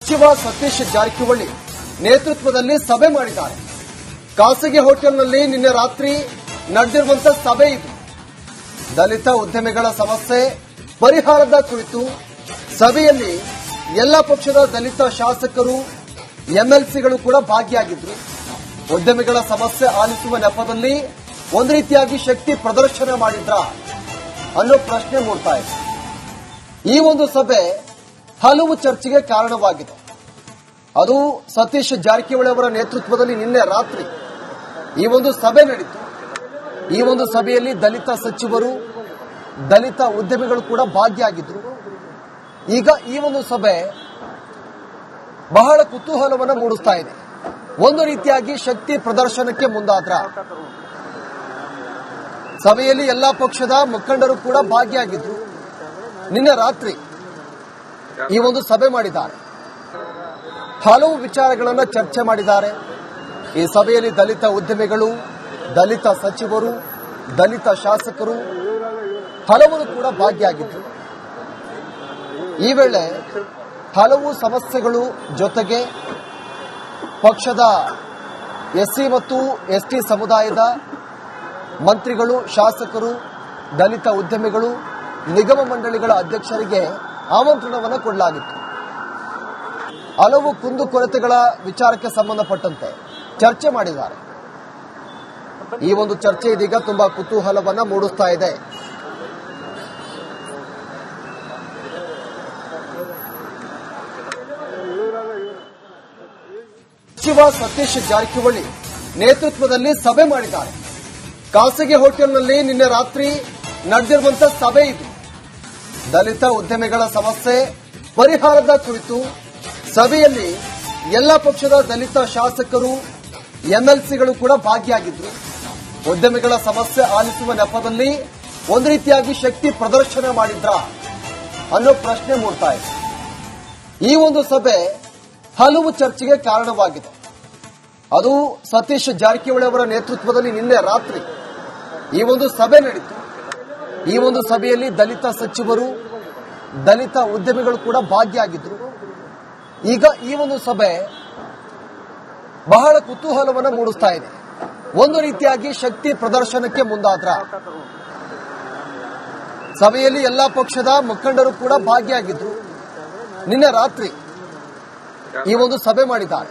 ಸಚಿವ ಸತೀಶ್ ಜಾರಕಿಹೊಳಿ ನೇತೃತ್ವದಲ್ಲಿ ಸಭೆ ಮಾಡಿದ್ದಾರೆ. ಖಾಸಗಿ ಹೋಟೆಲ್ನಲ್ಲಿ ನಿನ್ನೆ ರಾತ್ರಿ ನಡೆದಿರುವಂತಹ ಸಭೆ ಇದು. ದಲಿತ ಉದ್ಯಮಿಗಳ ಸಮಸ್ಯೆ ಪರಿಹಾರದ ಕುರಿತು ಸಭೆಯಲ್ಲಿ ಎಲ್ಲ ಪಕ್ಷದ ದಲಿತ ಶಾಸಕರು ಎಂಎಲ್ಸಿಗಳು ಕೂಡ ಭಾಗಿಯಾಗಿದ್ರು. ಉದ್ಯಮಿಗಳ ಸಮಸ್ಯೆ ಆಲಿಸುವ ನೆಪದಲ್ಲಿ ಒಂದು ರೀತಿಯಾಗಿ ಶಕ್ತಿ ಪ್ರದರ್ಶನ ಮಾಡಿದ್ರ ಅನ್ನೋ ಪ್ರಶ್ನೆ ಮೂಡ್ತಾ ಇದೆ. ಈ ಒಂದು ಸಭೆ ಹಲವು ಚರ್ಚೆಗೆ ಕಾರಣವಾಗಿದೆ. ಅದು ಸತೀಶ್ ಜಾರಕಿಹೊಳಿ ಅವರ ನೇತೃತ್ವದಲ್ಲಿ ನಿನ್ನೆ ರಾತ್ರಿ ಈ ಒಂದು ಸಭೆ ನಡೆಯಿತು. ಈ ಒಂದು ಸಭೆಯಲ್ಲಿ ದಲಿತ ಸಚಿವರು, ದಲಿತ ಉದ್ಯಮಿಗಳು ಕೂಡ ಭಾಗಿಯಾಗಿದ್ರು. ಈಗ ಈ ಒಂದು ಸಭೆ ಬಹಳ ಕುತೂಹಲವನ್ನು ಮೂಡಿಸ್ತಾ ಇದೆ. ಒಂದು ರೀತಿಯಾಗಿ ಶಕ್ತಿ ಪ್ರದರ್ಶನಕ್ಕೆ ಮುಂದಾದ್ರ ಸಭೆಯಲ್ಲಿ ಎಲ್ಲಾ ಪಕ್ಷದ ಮುಖಂಡರು ಕೂಡ ಭಾಗಿಯಾಗಿದ್ರು. ನಿನ್ನೆ ರಾತ್ರಿ ಈ ಒಂದು ಸಭೆ ಮಾಡಿದ್ದಾರೆ. ಹಲವು ವಿಚಾರಗಳನ್ನು ಚರ್ಚೆ ಮಾಡಿದ್ದಾರೆ. ಈ ಸಭೆಯಲ್ಲಿ ದಲಿತ ಉದ್ಯಮಿಗಳು, ದಲಿತ ಸಚಿವರು, ದಲಿತ ಶಾಸಕರು ಹಲವರು ಕೂಡ ಭಾಗಿಯಾಗಿದ್ರು. ಈ ವೇಳೆ ಹಲವು ಸಮಸ್ಯೆಗಳು ಜೊತೆಗೆ ಪಕ್ಷದ ಎಸ್ಸಿ ಮತ್ತು ಎಸ್ಟಿ ಸಮುದಾಯದ ಮಂತ್ರಿಗಳು, ಶಾಸಕರು, ದಲಿತ ಉದ್ಯಮಿಗಳು, ನಿಗಮ ಮಂಡಳಿಗಳ ಅಧ್ಯಕ್ಷರಿಗೆ ಆಮಂತ್ರಣವನ್ನು ಕೊಡಲಾಗಿತ್ತು. ಹಲವು ಕುಂದುಕೊರತೆಗಳ ವಿಚಾರಕ್ಕೆ ಸಂಬಂಧಪಟ್ಟಂತೆ ಚರ್ಚೆ ಮಾಡಿದ್ದಾರೆ. ಈ ಒಂದು ಚರ್ಚೆ ಇದೀಗ ತುಂಬಾ ಕುತೂಹಲವನ್ನ ಮೂಡಿಸ್ತಾ ಇದೆ. ಸಚಿವ ಸತೀಶ್ ಜಾರಕಿಹೊಳಿ ನೇತೃತ್ವದಲ್ಲಿ ಸಭೆ ಮಾಡಿದ್ದಾರೆ. ಖಾಸಗಿ ಹೋಟೆಲ್ನಲ್ಲಿ ನಿನ್ನೆ ರಾತ್ರಿ ನಡೆದಿರುವಂತಹ ಸಭೆ ಇದು. ದಲಿತ ಉದ್ಯಮಿಗಳ ಸಮಸ್ಯೆ ಪರಿಹಾರದ ಕುರಿತು ಸಭೆಯಲ್ಲಿ ಎಲ್ಲ ಪಕ್ಷದ ದಲಿತ ಶಾಸಕರು, ಎಂಎಲ್ಸಿಗಳು ಕೂಡ ಭಾಗಿಯಾಗಿದ್ರು. ಉದ್ಯಮಿಗಳ ಸಮಸ್ಯೆ ಆಲಿಸುವ ನೆಪದಲ್ಲಿ ಒಂದು ರೀತಿಯಾಗಿ ಶಕ್ತಿ ಪ್ರದರ್ಶನ ಮಾಡಿದ್ರ ಅನ್ನೋ ಪ್ರಶ್ನೆ ಮೂಡ್ತಾ ಇದೆ. ಈ ಒಂದು ಸಭೆ ಹಲವು ಚರ್ಚೆಗೆ ಕಾರಣವಾಗಿದೆ. ಅದು ಸತೀಶ್ ಜಾರಕಿಹೊಳಿ ಅವರ ನೇತೃತ್ವದಲ್ಲಿ ನಿನ್ನೆ ರಾತ್ರಿ ಈ ಒಂದು ಸಭೆ ನಡೆಯಿತು. ಈ ಒಂದು ಸಭೆಯಲ್ಲಿ ದಲಿತ ಸಚಿವರು, ದಲಿತ ಉದ್ಯಮಿಗಳು ಕೂಡ ಭಾಗಿಯಾಗಿದ್ರು. ಈಗ ಈ ಒಂದು ಸಭೆ ಬಹಳ ಕುತೂಹಲವನ್ನು ಮೂಡಿಸ್ತಾ ಇದೆ. ಒಂದು ರೀತಿಯಾಗಿ ಶಕ್ತಿ ಪ್ರದರ್ಶನಕ್ಕೆ ಮುಂದಾದ್ರ ಸಭೆಯಲ್ಲಿ ಎಲ್ಲಾ ಪಕ್ಷದ ಮುಖಂಡರು ಕೂಡ ಭಾಗಿಯಾಗಿದ್ರು. ನಿನ್ನೆ ರಾತ್ರಿ ಈ ಒಂದು ಸಭೆ ಮಾಡಿದ್ದಾರೆ.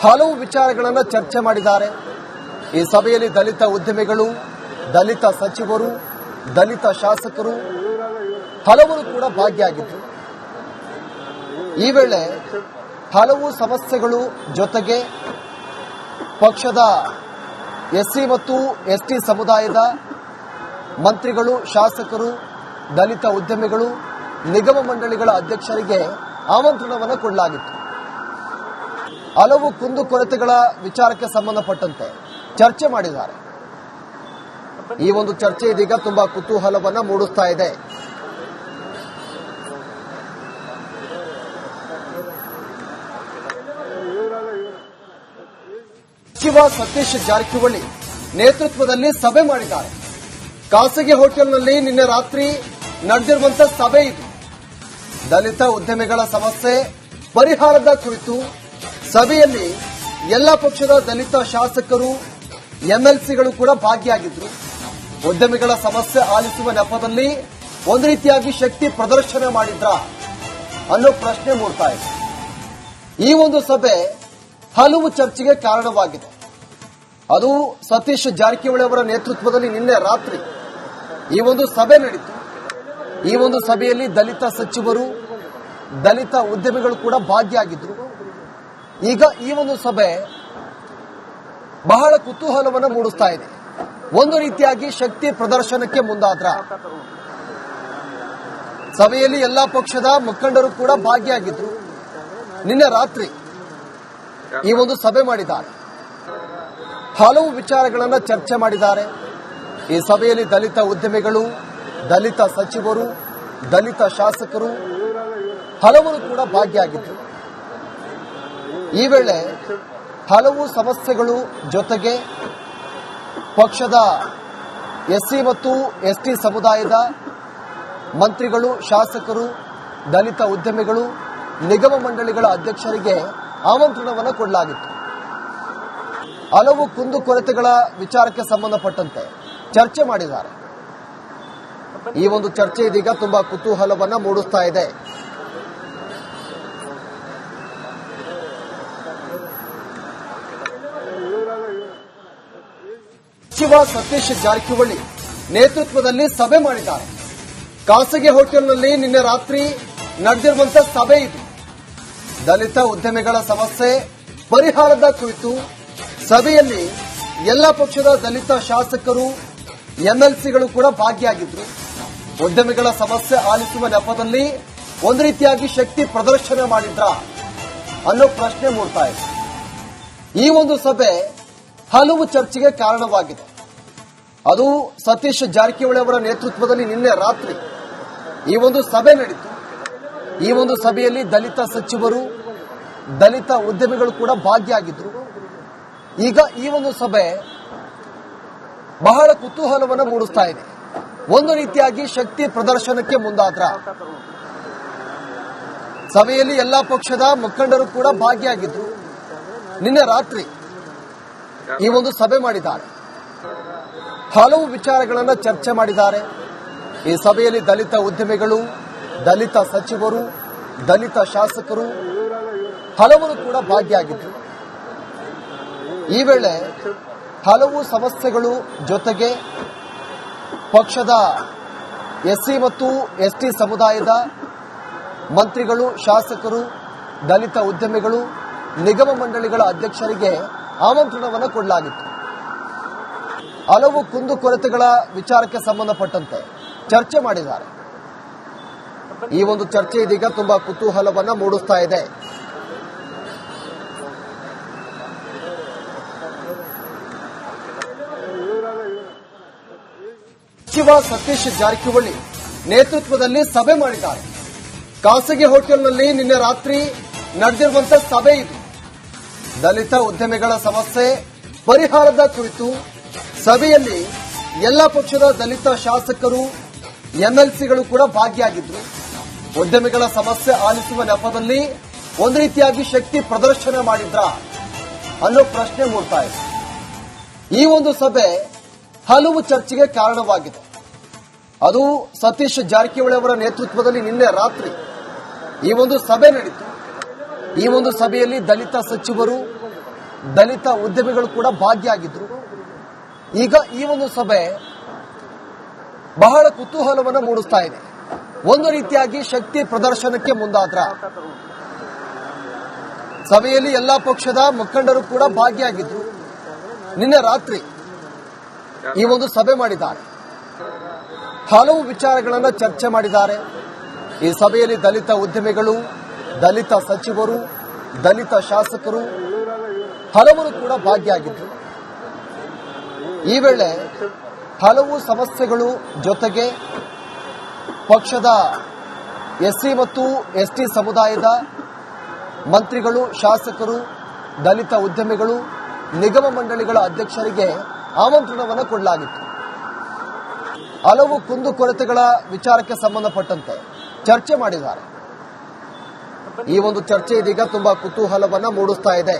ಹಲವು ವಿಚಾರಗಳನ್ನು ಚರ್ಚೆ ಮಾಡಿದ್ದಾರೆ. ಈ ಸಭೆಯಲ್ಲಿ ದಲಿತ ಉದ್ಯಮಿಗಳು, ದಲಿತ ಸಚಿವರು, ದಲಿತ ಶಾಸಕರು ಹಲವರು ಕೂಡ ಭಾಗಿಯಾಗಿದ್ರು. ಈ ವೇಳೆ ಹಲವು ಸಮಸ್ಯೆಗಳು ಜೊತೆಗೆ ಪಕ್ಷದ ಎಸ್ಸಿ ಮತ್ತು ಎಸ್ಟಿ ಸಮುದಾಯದ ಮಂತ್ರಿಗಳು, ಶಾಸಕರು, ದಲಿತ ಉದ್ಯಮಿಗಳು, ನಿಗಮ ಮಂಡಳಿಗಳ ಅಧ್ಯಕ್ಷರಿಗೆ ಆಮಂತ್ರಣವನ್ನು ಕೊಡಲಾಗಿತ್ತು. ಹಲವು ಕುಂದುಕೊರತೆಗಳ ವಿಚಾರಕ್ಕೆ ಸಂಬಂಧಪಟ್ಟಂತೆ ಚರ್ಚೆ ಮಾಡಿದ್ದಾರೆ. ಈ ಒಂದು ಚರ್ಚೆ ಇದೀಗ ತುಂಬಾ ಕುತೂಹಲವನ್ನ ಮೂಡಿಸ್ತಾ ಇದೆ. ಸಚಿವ ಸತೀಶ್ ಜಾರಕಿಹೊಳಿ ನೇತೃತ್ವದಲ್ಲಿ ಸಭೆ ಮಾಡಿದ್ದಾರೆ. ಖಾಸಗಿ ಹೋಟೆಲ್ನಲ್ಲಿ ನಿನ್ನೆ ರಾತ್ರಿ ನಡೆದಿರುವಂತಹ ಸಭೆ ಇದು. ದಲಿತ ಉದ್ಯಮಿಗಳ ಸಮಸ್ಯೆ ಪರಿಹಾರದ ಕುರಿತು ಸಭೆಯಲ್ಲಿ ಎಲ್ಲ ಪಕ್ಷದ ದಲಿತ ಶಾಸಕರು, ಎಂಎಲ್ಸಿಗಳು ಕೂಡ ಭಾಗಿಯಾಗಿದ್ರು. ಉದ್ಯಮಿಗಳ ಸಮಸ್ಯೆ ಆಲಿಸುವ ನೆಪದಲ್ಲಿ ಒಂದು ರೀತಿಯಾಗಿ ಶಕ್ತಿ ಪ್ರದರ್ಶನ ಮಾಡಿದ್ರ ಅನ್ನೋ ಪ್ರಶ್ನೆ ಮೂಡ್ತಾ ಇದೆ. ಈ ಒಂದು ಸಭೆ ಹಲವು ಚರ್ಚೆಗೆ ಕಾರಣವಾಗಿದೆ. ಅದು ಸತೀಶ್ ಜಾರಕಿಹೊಳಿ ಅವರ ನೇತೃತ್ವದಲ್ಲಿ ನಿನ್ನೆ ರಾತ್ರಿ ಈ ಒಂದು ಸಭೆ ನಡೆಯಿತು. ಈ ಒಂದು ಸಭೆಯಲ್ಲಿ ದಲಿತ ಸಚಿವರು, ದಲಿತ ಉದ್ಯಮಿಗಳು ಕೂಡ ಭಾಗಿಯಾಗಿದ್ರು. ಈಗ ಈ ಒಂದು ಸಭೆ ಬಹಳ ಕುತೂಹಲವನ್ನು ಮೂಡಿಸ್ತಾ ಇದೆ. ಒಂದು ರೀತಿಯಾಗಿ ಶಕ್ತಿ ಪ್ರದರ್ಶನಕ್ಕೆ ಮುಂದಾದ್ರ ಸಭೆಯಲ್ಲಿ ಎಲ್ಲಾ ಪಕ್ಷದ ಮುಖಂಡರು ಕೂಡ ಭಾಗಿಯಾಗಿದ್ರು. ನಿನ್ನೆ ರಾತ್ರಿ ಈ ಒಂದು ಸಭೆ ಮಾಡಿದ್ದಾರೆ. ಹಲವು ವಿಚಾರಗಳನ್ನು ಚರ್ಚೆ ಮಾಡಿದ್ದಾರೆ. ಈ ಸಭೆಯಲ್ಲಿ ದಲಿತ ಉದ್ಯಮಿಗಳು, ದಲಿತ ಸಚಿವರು, ದಲಿತ ಶಾಸಕರು ಹಲವರು ಕೂಡ ಭಾಗಿಯಾಗಿದ್ರು. ಈ ವೇಳೆ ಹಲವು ಸಮಸ್ಯೆಗಳು ಜೊತೆಗೆ ಪಕ್ಷದ ಎಸ್ಸಿ ಮತ್ತು ಎಸ್ಟಿ ಸಮುದಾಯದ ಮಂತ್ರಿಗಳು, ಶಾಸಕರು, ದಲಿತ ಉದ್ಯಮಿಗಳು, ನಿಗಮ ಮಂಡಳಿಗಳ ಅಧ್ಯಕ್ಷರಿಗೆ ಆಮಂತ್ರಣವನ್ನು ಕೊಡಲಾಗಿತ್ತು. ಹಲವು ಕುಂದುಕೊರತೆಗಳ ವಿಚಾರಕ್ಕೆ ಸಂಬಂಧಪಟ್ಟಂತೆ ಚರ್ಚೆ ಮಾಡಿದ್ದಾರೆ. ಈ ಒಂದು ಚರ್ಚೆ ಇದೀಗ ತುಂಬಾ ಕುತೂಹಲವನ್ನ ಮೂಡಿಸ್ತಾ ಇದೆ. ಸಚಿವ ಸತೀಶ್ ಜಾರಕಿಹೊಳಿ ನೇತೃತ್ವದಲ್ಲಿ ಸಭೆ ಮಾಡಿದ್ದಾರೆ. ಖಾಸಗಿ ಹೋಟೆಲ್ನಲ್ಲಿ ನಿನ್ನೆ ರಾತ್ರಿ ನಡೆದಿರುವಂತಹ ಸಭೆ ಇದು. ದಲಿತ ಉದ್ಯಮಿಗಳ ಸಮಸ್ಯೆ ಪರಿಹಾರದ ಕುರಿತು ಸಭೆಯಲ್ಲಿ ಎಲ್ಲ ಪಕ್ಷದ ದಲಿತ ಶಾಸಕರು ಎಂಎಲ್ಸಿಗಳು ಕೂಡ ಭಾಗಿಯಾಗಿದ್ರು. ಉದ್ಯಮಿಗಳ ಸಮಸ್ಯೆ ಆಲಿಸುವ ನೆಪದಲ್ಲಿ ಒಂದು ರೀತಿಯಾಗಿ ಶಕ್ತಿ ಪ್ರದರ್ಶನ ಮಾಡಿದ್ರ ಅನ್ನೋ ಪ್ರಶ್ನೆ ಮೂಡ್ತಾ ಇದೆ. ಈ ಒಂದು ಸಭೆ ಹಲವು ಚರ್ಚೆಗೆ ಕಾರಣವಾಗಿದೆ. ಅದು ಸತೀಶ್ ಜಾರಕಿಹೊಳಿ ಅವರ ನೇತೃತ್ವದಲ್ಲಿ ನಿನ್ನೆ ರಾತ್ರಿ ಈ ಒಂದು ಸಭೆ ನಡೆಯಿತು. ಈ ಒಂದು ಸಭೆಯಲ್ಲಿ ದಲಿತ ಸಚಿವರು, ದಲಿತ ಉದ್ಯಮಿಗಳು ಕೂಡ ಭಾಗಿಯಾಗಿದ್ರು. ಈಗ ಈ ಒಂದು ಸಭೆ ಬಹಳ ಕುತೂಹಲವನ್ನು ಮೂಡಿಸ್ತಾ ಇದೆ. ಒಂದು ರೀತಿಯಾಗಿ ಶಕ್ತಿ ಪ್ರದರ್ಶನಕ್ಕೆ ಮುಂದಾದ್ರ ಸಭೆಯಲ್ಲಿ ಎಲ್ಲಾ ಪಕ್ಷದ ಮುಖಂಡರು ಕೂಡ ಭಾಗಿಯಾಗಿದ್ರು. ನಿನ್ನೆ ರಾತ್ರಿ ಈ ಒಂದು ಸಭೆ ಮಾಡಿದ್ದಾರೆ. ಹಲವು ವಿಚಾರಗಳನ್ನು ಚರ್ಚೆ ಮಾಡಿದ್ದಾರೆ. ಈ ಸಭೆಯಲ್ಲಿ ದಲಿತ ಉದ್ಯಮಿಗಳು, ದಲಿತ ಸಚಿವರು, ದಲಿತ ಶಾಸಕರು ಹಲವರು ಕೂಡ ಭಾಗಿಯಾಗಿದ್ರು. ಈ ವೇಳೆ ಹಲವು ಸಮಸ್ಯೆಗಳು ಜೊತೆಗೆ ಪಕ್ಷದ ಎಸ್ಸಿ ಮತ್ತು ಎಸ್ಟಿ ಸಮುದಾಯದ ಮಂತ್ರಿಗಳು, ಶಾಸಕರು, ದಲಿತ ಉದ್ಯಮಿಗಳು, ನಿಗಮ ಮಂಡಳಿಗಳ ಅಧ್ಯಕ್ಷರಿಗೆ ಆಮಂತ್ರಣವನ್ನು ಕೊಡಲಾಗಿತ್ತು. ಹಲವು ಕುಂದುಕೊರತೆಗಳ ವಿಚಾರಕ್ಕೆ ಸಂಬಂಧಪಟ್ಟಂತೆ ಚರ್ಚೆ ಮಾಡಿದ್ದಾರೆ. ಈ ಒಂದು ಚರ್ಚೆ ಇದೀಗ ತುಂಬಾ ಕುತೂಹಲವನ್ನ ಮೂಡಿಸ್ತಾ ಇದೆ. ಸಚಿವ ಸತೀಶ್ ಜಾರಕಿಹೊಳಿ ನೇತೃತ್ವದಲ್ಲಿ ಸಭೆ ಮಾಡಿದ್ದಾರೆ. ಖಾಸಗಿ ಹೋಟೆಲ್ನಲ್ಲಿ ನಿನ್ನೆ ರಾತ್ರಿ ನಡೆದಿರುವಂತಹ ಸಭೆ ಇದು. ದಲಿತ ಉದ್ಯಮಿಗಳ ಸಮಸ್ಯೆ ಪರಿಹಾರದ ಕುರಿತು ಸಭೆಯಲ್ಲಿ ಎಲ್ಲ ಪಕ್ಷದ ದಲಿತ ಶಾಸಕರು, ಎಂಎಲ್ಸಿಗಳು ಕೂಡ ಭಾಗಿಯಾಗಿದ್ರು. ಉದ್ಯಮಿಗಳ ಸಮಸ್ಯೆ ಆಲಿಸುವ ನೆಪದಲ್ಲಿ ಒಂದು ರೀತಿಯಾಗಿ ಶಕ್ತಿ ಪ್ರದರ್ಶನ ಮಾಡಿದ್ರ ಅನ್ನೋ ಪ್ರಶ್ನೆ ಮೂಡ್ತಾ ಇದೆ. ಈ ಒಂದು ಸಭೆ ಹಲವು ಚರ್ಚೆಗೆ ಕಾರಣವಾಗಿದೆ. ಅದು ಸತೀಶ್ ಜಾರಕಿಹೊಳಿ ಅವರ ನೇತೃತ್ವದಲ್ಲಿ ನಿನ್ನೆ ರಾತ್ರಿ ಈ ಒಂದು ಸಭೆ ನಡೆಯಿತು. ಈ ಒಂದು ಸಭೆಯಲ್ಲಿ ದಲಿತ ಸಚಿವರು, ದಲಿತ ಉದ್ಯಮಿಗಳು ಕೂಡ ಭಾಗಿಯಾಗಿದ್ರು. ಈಗ ಈ ಒಂದು ಸಭೆ ಬಹಳ ಕುತೂಹಲವನ್ನು ಮೂಡಿಸ್ತಾ ಇದೆ. ಒಂದು ರೀತಿಯಾಗಿ ಶಕ್ತಿ ಪ್ರದರ್ಶನಕ್ಕೆ ಮುಂದಾದ್ರ ಸಭೆಯಲ್ಲಿ ಎಲ್ಲಾ ಪಕ್ಷದ ಮುಖಂಡರು ಕೂಡ ಭಾಗಿಯಾಗಿದ್ರು. ನಿನ್ನೆ ರಾತ್ರಿ ಈ ಒಂದು ಸಭೆ ಮಾಡಿದ್ದಾರೆ. ಹಲವು ವಿಚಾರಗಳನ್ನು ಚರ್ಚೆ ಮಾಡಿದ್ದಾರೆ. ಈ ಸಭೆಯಲ್ಲಿ ದಲಿತ ಉದ್ಯಮಿಗಳು, ದಲಿತ ಸಚಿವರು, ದಲಿತ ಶಾಸಕರು ಹಲವರು ಕೂಡ ಭಾಗಿಯಾಗಿದ್ರು. ಈ ವೇಳೆ ಹಲವು ಸಮಸ್ಯೆಗಳು ಜೊತೆಗೆ ಪಕ್ಷದ ಎಸ್ಸಿ ಮತ್ತು ಎಸ್ಟಿ ಸಮುದಾಯದ ಮಂತ್ರಿಗಳು, ಶಾಸಕರು, ದಲಿತ ಉದ್ಯಮಿಗಳು, ನಿಗಮ ಮಂಡಳಿಗಳ ಅಧ್ಯಕ್ಷರಿಗೆ ಆಮಂತ್ರಣವನ್ನು ಕೊಡಲಾಗಿತ್ತು. ಹಲವು ಕುಂದುಕೊರತೆಗಳ ವಿಚಾರಕ್ಕೆ ಸಂಬಂಧಪಟ್ಟಂತೆ ಚರ್ಚೆ ಮಾಡಿದ್ದಾರೆ. ಈ ಒಂದು ಚರ್ಚೆ ಇದೀಗ ತುಂಬಾ ಕುತೂಹಲವನ್ನ ಮೂಡಿಸ್ತಾ ಇದೆ.